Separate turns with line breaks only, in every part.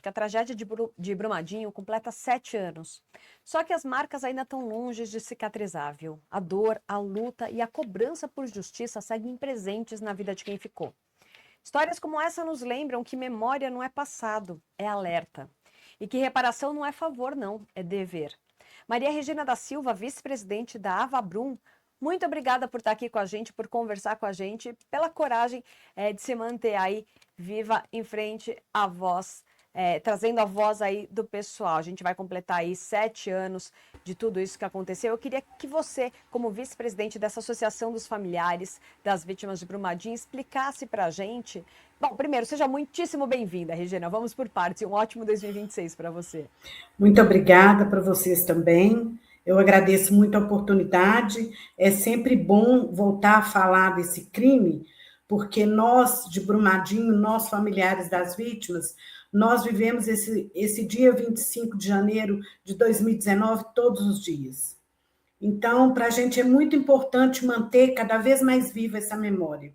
que a tragédia de Brumadinho completa 7 anos. Só que as marcas ainda estão longe de cicatrizar, viu? A dor, a luta e a cobrança por justiça seguem presentes na vida de quem ficou. Histórias como essa nos lembram que memória não é passado, é alerta. E que reparação não é favor, não, é dever. Maria Regina da Silva, vice-presidente da Avabrum, muito obrigada por estar aqui com a gente, por conversar com a gente, pela coragem de se manter aí viva em frente à voz, trazendo a voz aí do pessoal. A gente vai completar aí 7 anos de tudo isso que aconteceu. Eu queria que você, como vice-presidente dessa Associação dos Familiares das Vítimas de Brumadinho, explicasse para a gente. Bom, primeiro, seja muitíssimo bem-vinda, Regina. Vamos por partes. Um ótimo 2026 para você.
Muito obrigada para vocês também. Eu agradeço muito a oportunidade. É sempre bom voltar a falar desse crime, porque nós, de Brumadinho, nós, familiares das vítimas, nós vivemos esse dia 25 de janeiro de 2019 todos os dias. Então, para a gente é muito importante manter cada vez mais viva essa memória.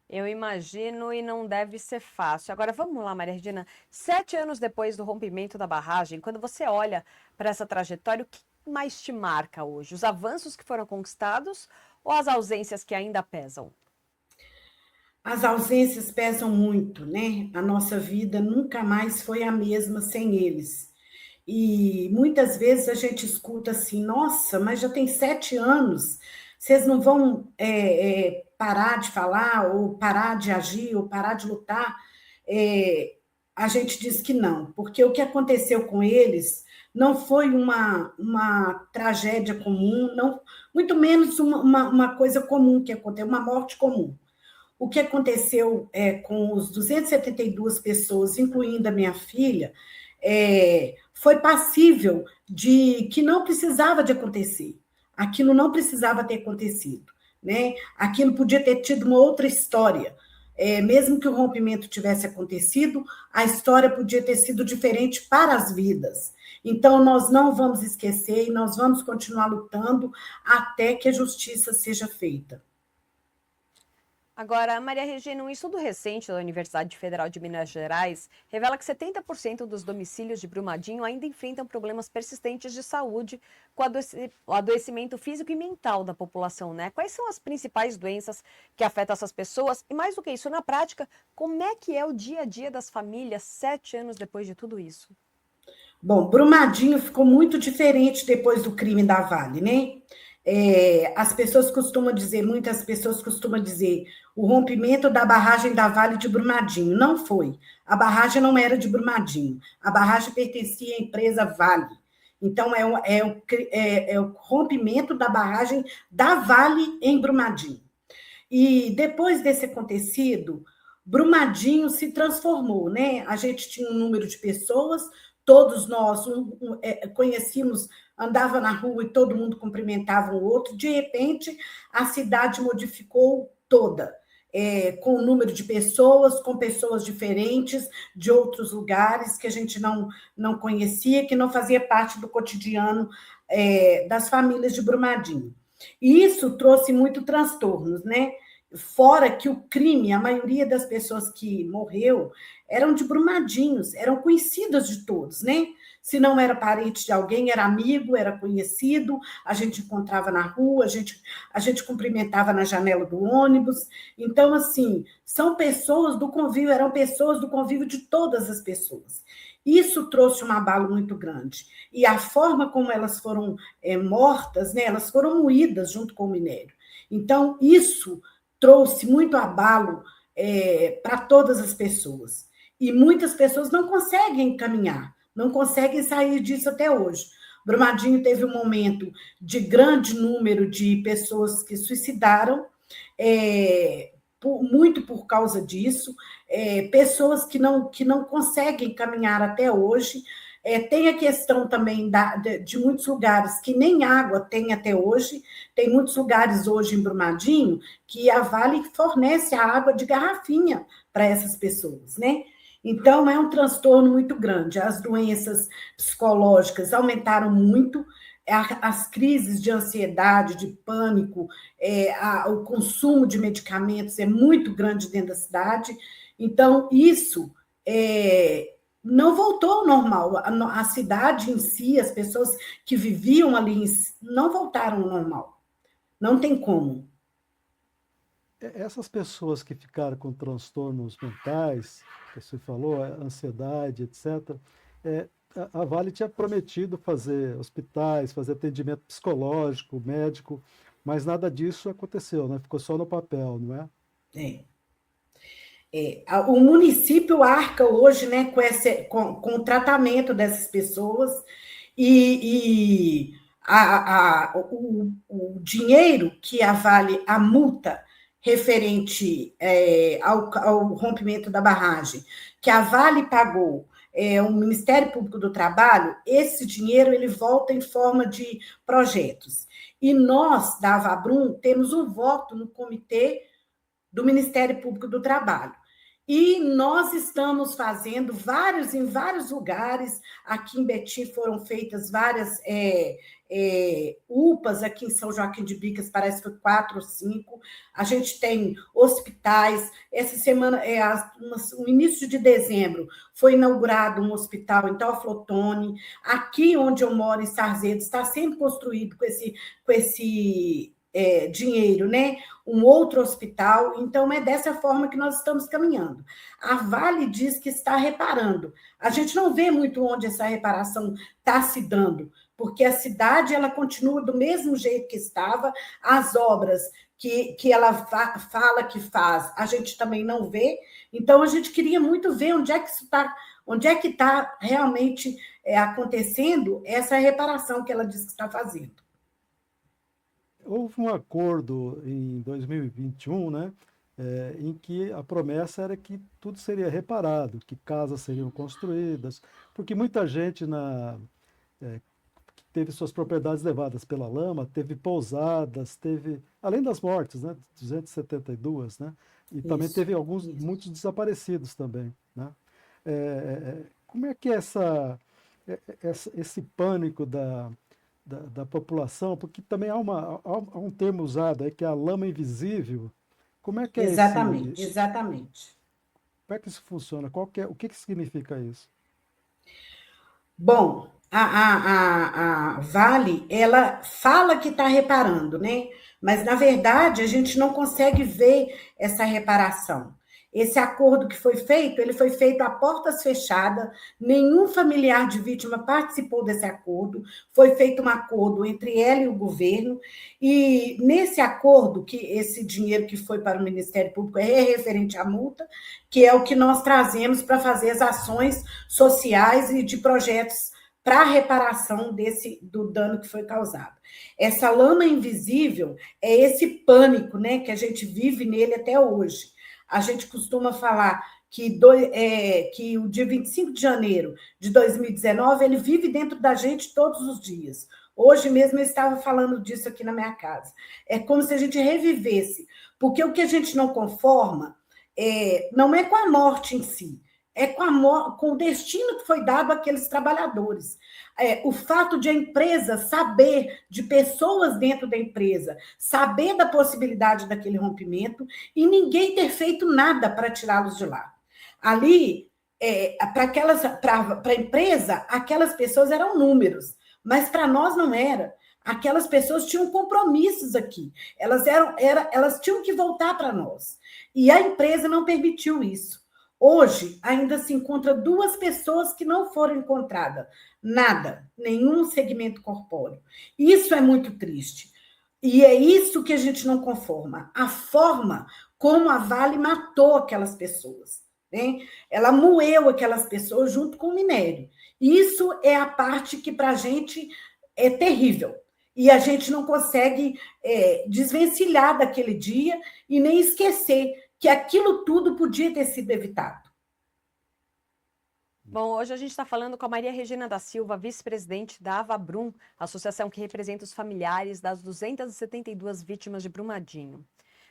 Eu imagino e não deve ser fácil. Agora, vamos lá, Maria Regina. 7 anos depois do rompimento da barragem, quando você olha para essa trajetória, o que mais te marca hoje? Os avanços que foram conquistados ou as ausências que ainda pesam?
As ausências pesam muito, né? A nossa vida nunca mais foi a mesma sem eles. E muitas vezes a gente escuta assim, nossa, mas já tem 7 anos, vocês não vão parar de falar, ou parar de agir, ou parar de lutar? É, a gente diz que não, porque o que aconteceu com eles não foi uma tragédia comum, não, muito menos uma coisa comum que aconteceu, uma morte comum. O que aconteceu com os 272 pessoas, incluindo a minha filha, foi passível de que não precisava de acontecer. Aquilo não precisava ter acontecido, né? Aquilo podia ter tido uma outra história. Mesmo que o rompimento tivesse acontecido, a história podia ter sido diferente para as vidas. Então, nós não vamos esquecer e nós vamos continuar lutando até que a justiça seja feita.
Agora, Maria Regina, um estudo recente da Universidade Federal de Minas Gerais revela que 70% dos domicílios de Brumadinho ainda enfrentam problemas persistentes de saúde com o adoecimento físico e mental da população, né? Quais são as principais doenças que afetam essas pessoas? E mais do que isso, na prática, como é que é o dia a dia das famílias 7 anos depois de tudo isso?
Bom, Brumadinho ficou muito diferente depois do crime da Vale, né? As pessoas costumam dizer, muitas pessoas costumam dizer, o rompimento da barragem da Vale de Brumadinho. Não foi. A barragem não era de Brumadinho. A barragem pertencia à empresa Vale. Então, é o rompimento da barragem da Vale em Brumadinho. E depois desse acontecido, Brumadinho se transformou, né? A gente tinha um número de pessoas, todos nós conhecíamos, andava na rua e todo mundo cumprimentava o outro. De repente, a cidade modificou toda, com o número de pessoas, com pessoas diferentes de outros lugares que a gente não conhecia, que não fazia parte do cotidiano das famílias de Brumadinho. E isso trouxe muito transtornos, né? Fora que o crime, a maioria das pessoas que morreu eram de Brumadinhos, eram conhecidas de todos, né? Se não era parente de alguém, era amigo, era conhecido, a gente encontrava na rua, a gente cumprimentava na janela do ônibus. Então, assim, são pessoas do convívio, eram pessoas do convívio de todas as pessoas. Isso trouxe um abalo muito grande. E a forma como elas foram mortas, né, elas foram moídas junto com o minério. Então, isso trouxe muito abalo para todas as pessoas. E muitas pessoas não conseguem caminhar, não conseguem sair disso até hoje. Brumadinho teve um momento de grande número de pessoas que suicidaram, muito por causa disso, pessoas que não conseguem caminhar até hoje. Tem a questão também de muitos lugares que nem água tem até hoje. Tem muitos lugares hoje em Brumadinho que a Vale fornece a água de garrafinha para essas pessoas, né? Então, é um transtorno muito grande. As doenças psicológicas aumentaram muito, as crises de ansiedade, de pânico, o consumo de medicamentos é muito grande dentro da cidade. Então, isso não voltou ao normal. A cidade em si, as pessoas que viviam ali não voltaram ao normal. Não tem como.
Essas pessoas que ficaram com transtornos mentais, que você falou, ansiedade, etc., é, a Vale tinha prometido fazer hospitais, fazer atendimento psicológico, médico, mas nada disso aconteceu, né? Ficou só no papel, não é?
O município arca hoje, né, com o tratamento dessas pessoas e o dinheiro que a Vale, a multa referente ao rompimento da barragem, que a Vale pagou o Ministério Público do Trabalho, esse dinheiro ele volta em forma de projetos. E nós, da Avabrum, temos um voto no comitê do Ministério Público do Trabalho. E nós estamos fazendo em vários lugares. Aqui em Betim foram feitas várias UPAs, aqui em São Joaquim de Bicas, parece que foi 4 ou 5. A gente tem hospitais. Essa semana, no início de dezembro, foi inaugurado um hospital em Teoflotone. Aqui onde eu moro, em Sarzedo, está sendo construído com esse dinheiro, né? Um outro hospital. Então, é dessa forma que nós estamos caminhando. A Vale diz que está reparando. A gente não vê muito onde essa reparação está se dando, porque a cidade ela continua do mesmo jeito que estava, as obras que ela fala que faz, a gente também não vê. Então, a gente queria muito ver onde é que está realmente acontecendo essa reparação que ela diz que está fazendo.
Houve um acordo em 2021, né, em que a promessa era que tudo seria reparado, que casas seriam construídas, porque muita gente que teve suas propriedades levadas pela lama, teve pousadas, além das mortes, né, 272, né, e também teve muitos desaparecidos também, né. Como é que é esse pânico da população, porque também há um termo usado aí que é a lama invisível. Como é que é
Exatamente.
Como é que isso funciona? O que significa isso?
Bom, a Vale, ela fala que está reparando, né? Mas, na verdade, a gente não consegue ver essa reparação. Esse acordo que foi feito, ele foi feito a portas fechadas, nenhum familiar de vítima participou desse acordo, foi feito um acordo entre ela e o governo, e nesse acordo, que esse dinheiro que foi para o Ministério Público é referente à multa, que é o que nós trazemos para fazer as ações sociais e de projetos para a reparação do dano que foi causado. Essa lama invisível é esse pânico, né, que a gente vive nele até hoje. A gente costuma falar que o dia 25 de janeiro de 2019, ele vive dentro da gente todos os dias. Hoje mesmo eu estava falando disso aqui na minha casa. É como se a gente revivesse, porque o que a gente não conforma não é com a morte em si, é com o destino que foi dado àqueles trabalhadores. O fato de a empresa saber, de pessoas dentro da empresa, saber da possibilidade daquele rompimento e ninguém ter feito nada para tirá-los de lá. Ali, para a empresa, aquelas pessoas eram números, mas para nós não era. Aquelas pessoas tinham compromissos aqui, elas tinham que voltar para nós. E a empresa não permitiu isso. Hoje, ainda se encontra 2 pessoas que não foram encontradas. Nada, nenhum segmento corpóreo. Isso é muito triste. E é isso que a gente não conforma. A forma como a Vale matou aquelas pessoas, né? Ela moeu aquelas pessoas junto com o minério. Isso é a parte que, para a gente, é terrível. E a gente não consegue desvencilhar daquele dia e nem esquecer que aquilo tudo podia ter sido evitado.
Bom, hoje a gente está falando com a Maria Regina da Silva, vice-presidente da Avabrum, associação que representa os familiares das 272 vítimas de Brumadinho.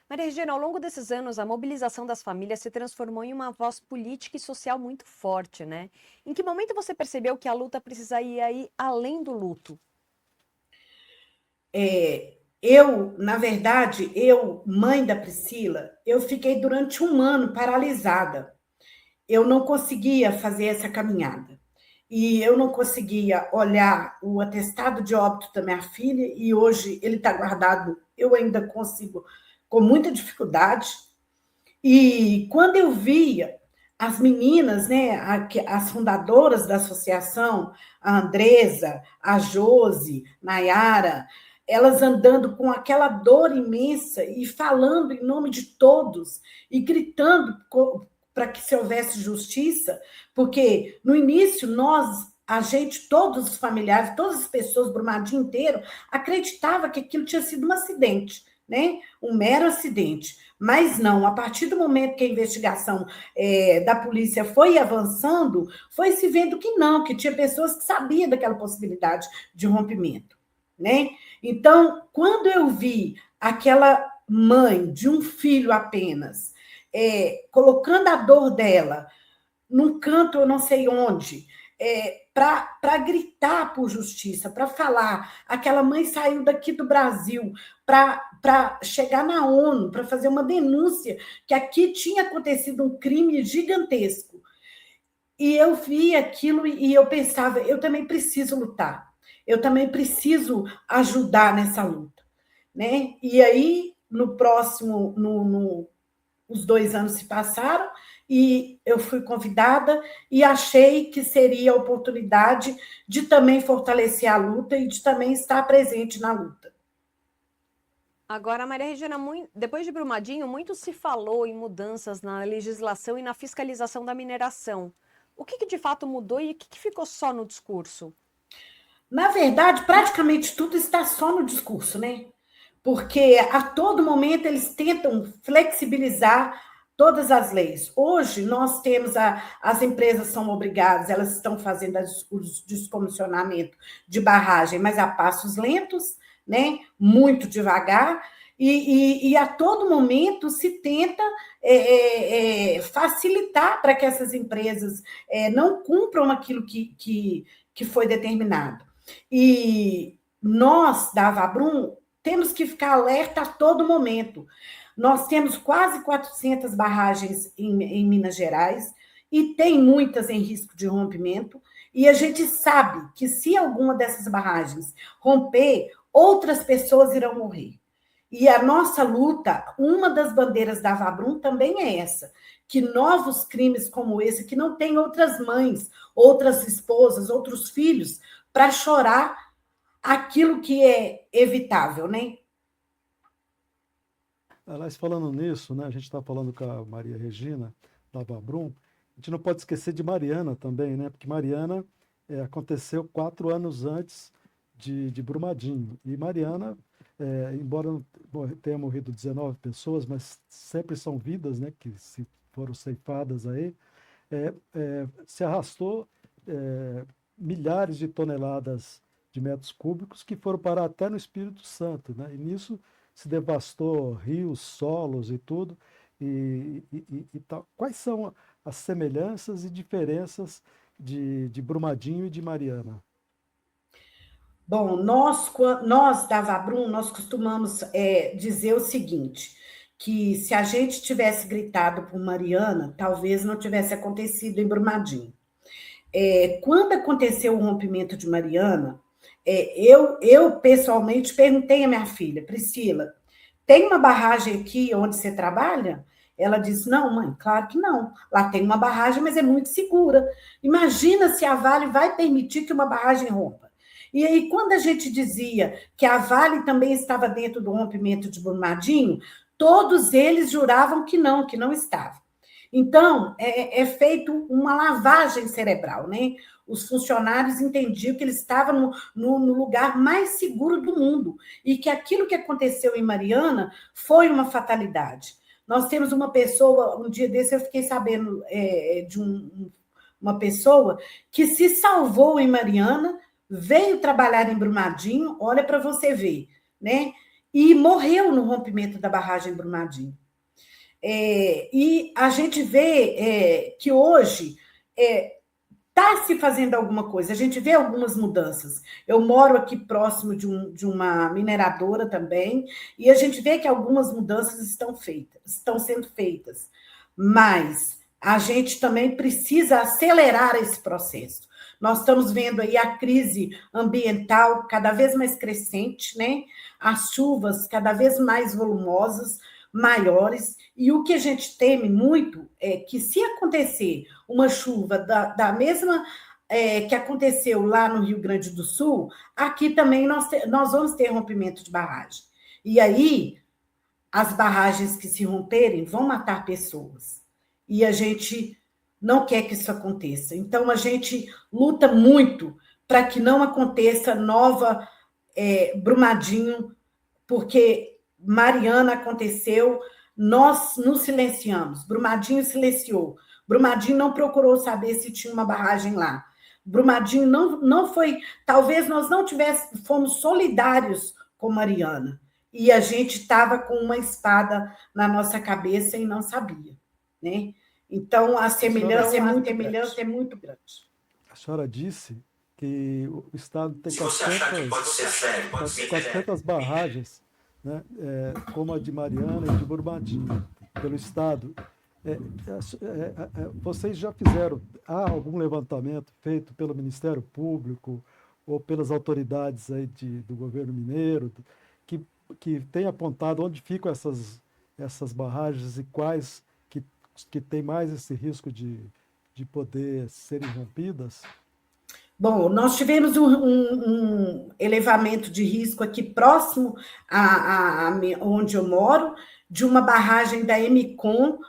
Maria Regina, ao longo desses anos, a mobilização das famílias se transformou em uma voz política e social muito forte, né? Em que momento você percebeu que a luta precisaria ir além do luto?
Na verdade, mãe da Priscila, eu fiquei durante 1 ano paralisada. eu não conseguia fazer essa caminhada. E eu não conseguia olhar o atestado de óbito da minha filha, e hoje ele está guardado, eu ainda consigo, com muita dificuldade. E quando eu via as meninas, né, as fundadoras da associação, a Andresa, a Josi, Nayara, elas andando com aquela dor imensa e falando em nome de todos e gritando para que se houvesse justiça, porque no início a gente, todos os familiares, todas as pessoas, Brumadinho inteiro, acreditava que aquilo tinha sido um acidente, né? Um mero acidente. Mas não, a partir do momento que a investigação da polícia foi avançando, foi se vendo que não, que tinha pessoas que sabiam daquela possibilidade de rompimento, né? Então, quando eu vi aquela mãe de um filho apenas, colocando a dor dela num canto, eu não sei onde, para gritar por justiça, para falar. Aquela mãe saiu daqui do Brasil para chegar na ONU, para fazer uma denúncia que aqui tinha acontecido um crime gigantesco. E eu vi aquilo e eu pensava, eu também preciso lutar, eu também preciso ajudar nessa luta, né? E aí, no próximo, os 2 anos se passaram e eu fui convidada e achei que seria a oportunidade de também fortalecer a luta e de também estar presente na luta.
Agora, Maria Regina, depois de Brumadinho, muito se falou em mudanças na legislação e na fiscalização da mineração. O que de fato mudou e o que ficou só no discurso?
Na verdade, praticamente tudo está só no discurso, né? Porque a todo momento eles tentam flexibilizar todas as leis. Hoje, nós temos as empresas são obrigadas, elas estão fazendo o descomissionamento de barragem, mas a passos lentos, né? Muito devagar, e a todo momento se tenta facilitar para que essas empresas não cumpram aquilo que foi determinado. E nós, da Avabrum, temos que ficar alerta a todo momento. Nós temos quase 400 barragens em Minas Gerais e tem muitas em risco de rompimento, e a gente sabe que se alguma dessas barragens romper, outras pessoas irão morrer. E a nossa luta, uma das bandeiras da Avabrum também é essa, que novos crimes como esse, que não tem outras mães, outras esposas, outros filhos, para chorar aquilo que é evitável, né?
Aliás, falando nisso, né, a gente está falando com a Maria Regina, da Avabrum, a gente não pode esquecer de Mariana também, né? Porque Mariana aconteceu 4 anos antes de Brumadinho. E Mariana, embora tenha morrido 19 pessoas, mas sempre são vidas, né, que se foram ceifadas aí, se arrastou milhares de toneladas de metros cúbicos que foram parar até no Espírito Santo, né? E nisso se devastou rios, solos e tudo. E tal. Quais são as semelhanças e diferenças de Brumadinho e de Mariana?
Bom, nós da Avabrum, nós costumamos dizer o seguinte, que se a gente tivesse gritado por Mariana, talvez não tivesse acontecido em Brumadinho. Quando aconteceu o rompimento de Mariana, eu pessoalmente perguntei à minha filha, Priscila, tem uma barragem aqui onde você trabalha? Ela disse, não, mãe, claro que não. Lá tem uma barragem, mas é muito segura. Imagina se a Vale vai permitir que uma barragem rompa. E aí, quando a gente dizia que a Vale também estava dentro do rompimento de Brumadinho, todos eles juravam que não estava. Então, é feito uma lavagem cerebral, né? Os funcionários entendiam que eles estavam no lugar mais seguro do mundo e que aquilo que aconteceu em Mariana foi uma fatalidade. Nós temos uma pessoa, um dia desse eu fiquei sabendo de uma pessoa que se salvou em Mariana, veio trabalhar em Brumadinho, olha para você ver, né? E morreu no rompimento da barragem Brumadinho. E a gente vê que hoje está se fazendo alguma coisa, a gente vê algumas mudanças. Eu moro aqui próximo de uma mineradora também, e a gente vê que algumas mudanças estão sendo feitas. Mas a gente também precisa acelerar esse processo. Nós estamos vendo aí a crise ambiental cada vez mais crescente, né? As chuvas cada vez mais volumosas, maiores, e o que a gente teme muito é que, se acontecer uma chuva da mesma que aconteceu lá no Rio Grande do Sul, aqui também nós vamos ter rompimento de barragem. E aí, as barragens que se romperem vão matar pessoas. E a gente não quer que isso aconteça. Então, a gente luta muito para que não aconteça nova Brumadinho, porque Mariana aconteceu, nós nos silenciamos, Brumadinho silenciou, Brumadinho não procurou saber se tinha uma barragem lá, Brumadinho não foi, talvez nós não fomos solidários com Mariana, e a gente estava com uma espada na nossa cabeça e não sabia, né? Então, a semelhança é muito grande.
A senhora disse que o Estado tem 400 barragens, né, como a de Mariana e de Brumadinho, pelo Estado. Vocês já há algum levantamento feito pelo Ministério Público ou pelas autoridades aí do governo mineiro que tem apontado onde ficam essas barragens e quais que tem mais esse risco de poder serem rompidas?
Bom, nós tivemos um elevamento de risco aqui próximo a onde eu moro, de uma barragem da Emicon,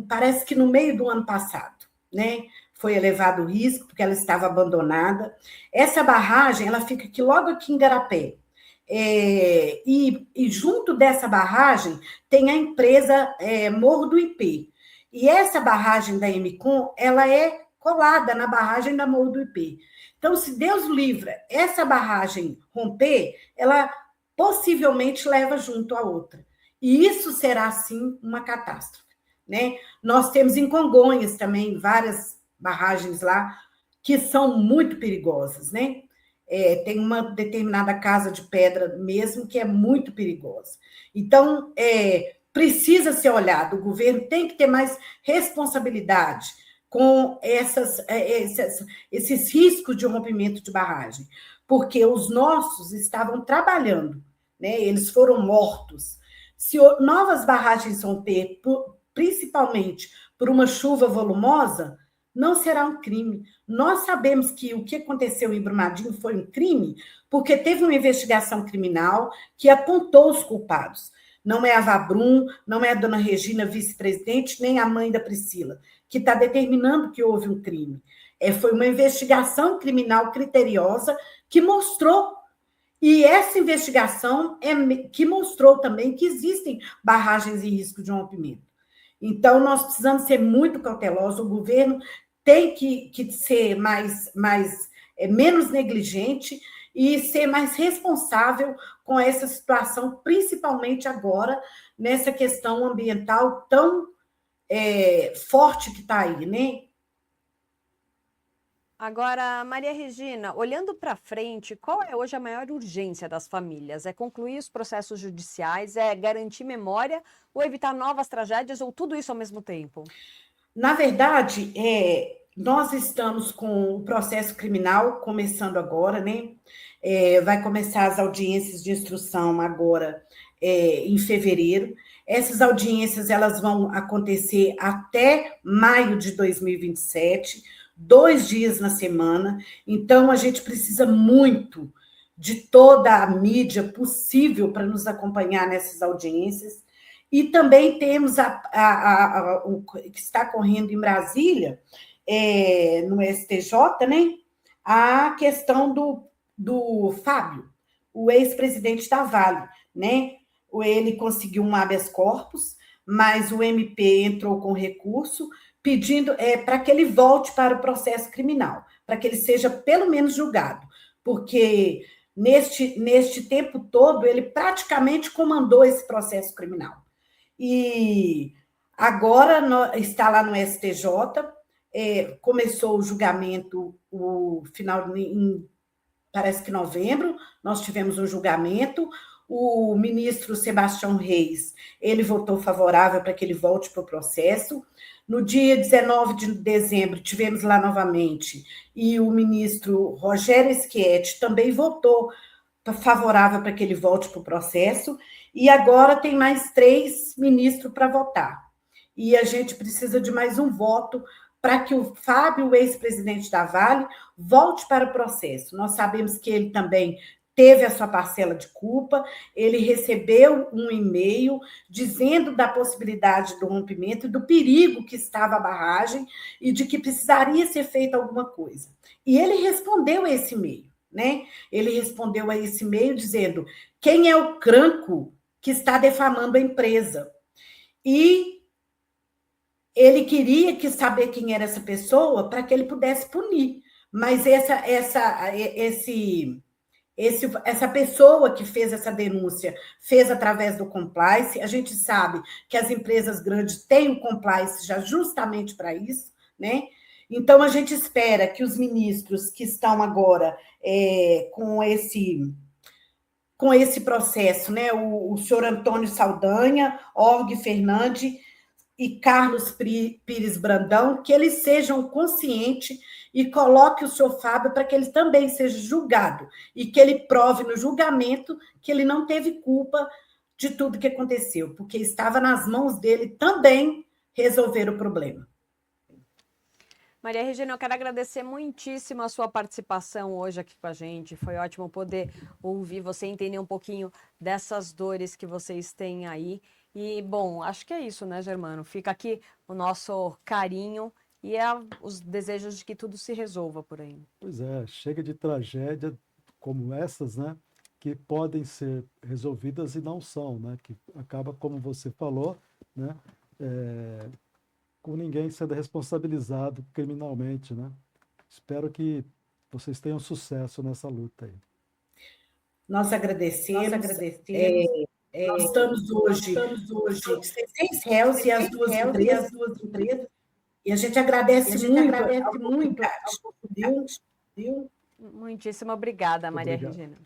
parece que no meio do ano passado, né? Foi elevado o risco, porque ela estava abandonada. Essa barragem, ela fica logo aqui em Garapé. E junto dessa barragem tem a empresa Morro do Ipê. E essa barragem da Emicon, ela é colada na barragem da Morro do Ipê. Então, se Deus livra essa barragem romper, ela possivelmente leva junto a outra. E isso será, sim, uma catástrofe, né? Nós temos em Congonhas também várias barragens lá que são muito perigosas, né? Tem uma determinada casa de pedra mesmo que é muito perigosa. Então, precisa ser olhado, o governo tem que ter mais responsabilidade com esses riscos de rompimento de barragem, porque os nossos estavam trabalhando, né? Eles foram mortos. Se novas barragens romper, principalmente por uma chuva volumosa, não será um crime. Nós sabemos que o que aconteceu em Brumadinho foi um crime, porque teve uma investigação criminal que apontou os culpados. Não é a Vabrum, não é a dona Regina, vice-presidente, nem a mãe da Priscila, que está determinando que houve um crime. Foi uma investigação criminal criteriosa que mostrou, e essa investigação que mostrou também que existem barragens em risco de rompimento. Então, nós precisamos ser muito cautelosos, o governo tem que ser menos negligente e ser mais responsável com essa situação, principalmente agora, nessa questão ambiental tão forte que está aí, né?
Agora, Maria Regina, olhando para frente, qual é hoje a maior urgência das famílias? É concluir os processos judiciais, é garantir memória ou evitar novas tragédias ou tudo isso ao mesmo tempo?
Na verdade, nós estamos com o processo criminal começando agora, né? Vai começar as audiências de instrução agora em fevereiro. Essas audiências elas vão acontecer até maio de 2027, 2 dias na semana. Então, a gente precisa muito de toda a mídia possível para nos acompanhar nessas audiências. E também temos o que está correndo em Brasília, no STJ, né? A questão do Fábio, o ex-presidente da Vale, né? Ele conseguiu um habeas corpus, mas o MP entrou com recurso pedindo para que ele volte para o processo criminal, para que ele seja pelo menos julgado, porque neste tempo todo ele praticamente comandou esse processo criminal. E agora está lá no STJ, começou o julgamento, o final, parece que novembro, nós tivemos um julgamento, o ministro Sebastião Reis, ele votou favorável para que ele volte para o processo. No dia 19 de dezembro, tivemos lá novamente, e o ministro Rogério Schietti também votou favorável para que ele volte para o processo, e agora tem mais 3 ministros para votar. E a gente precisa de mais um voto para que o Fábio, o ex-presidente da Vale, volte para o processo. Nós sabemos que ele também teve a sua parcela de culpa, ele recebeu um e-mail dizendo da possibilidade do rompimento e do perigo que estava a barragem e de que precisaria ser feita alguma coisa. E ele respondeu a esse e-mail, né? Ele respondeu a esse e-mail dizendo quem é o cranco que está defamando a empresa. E ele queria saber quem era essa pessoa para que ele pudesse punir. Mas essa pessoa que fez essa denúncia fez através do compliance. A gente sabe que as empresas grandes têm o compliance já justamente para isso, né? Então, a gente espera que os ministros que estão agora com esse processo, né? O senhor Antônio Saldanha, Org Fernandes e Carlos Pires Brandão, que eles sejam conscientes e coloquem o senhor Fábio para que ele também seja julgado e que ele prove no julgamento que ele não teve culpa de tudo que aconteceu, porque estava nas mãos dele também resolver o problema.
Maria Regina, eu quero agradecer muitíssimo a sua participação hoje aqui com a gente. Foi ótimo poder ouvir você, entender um pouquinho dessas dores que vocês têm aí. E, bom, acho que é isso, né, Germano? Fica aqui o nosso carinho e os desejos de que tudo se resolva por aí.
Pois é, chega de tragédia como essas, né, que podem ser resolvidas e não são, né, que acaba, como você falou, né, com ninguém sendo responsabilizado criminalmente, né? Espero que vocês tenham sucesso nessa luta aí.
Nós agradecemos. Nós estamos hoje 6 réus e as duas empresas. E a gente agradece muito a oportunidade.
Muitíssimo obrigada, Maria Regina.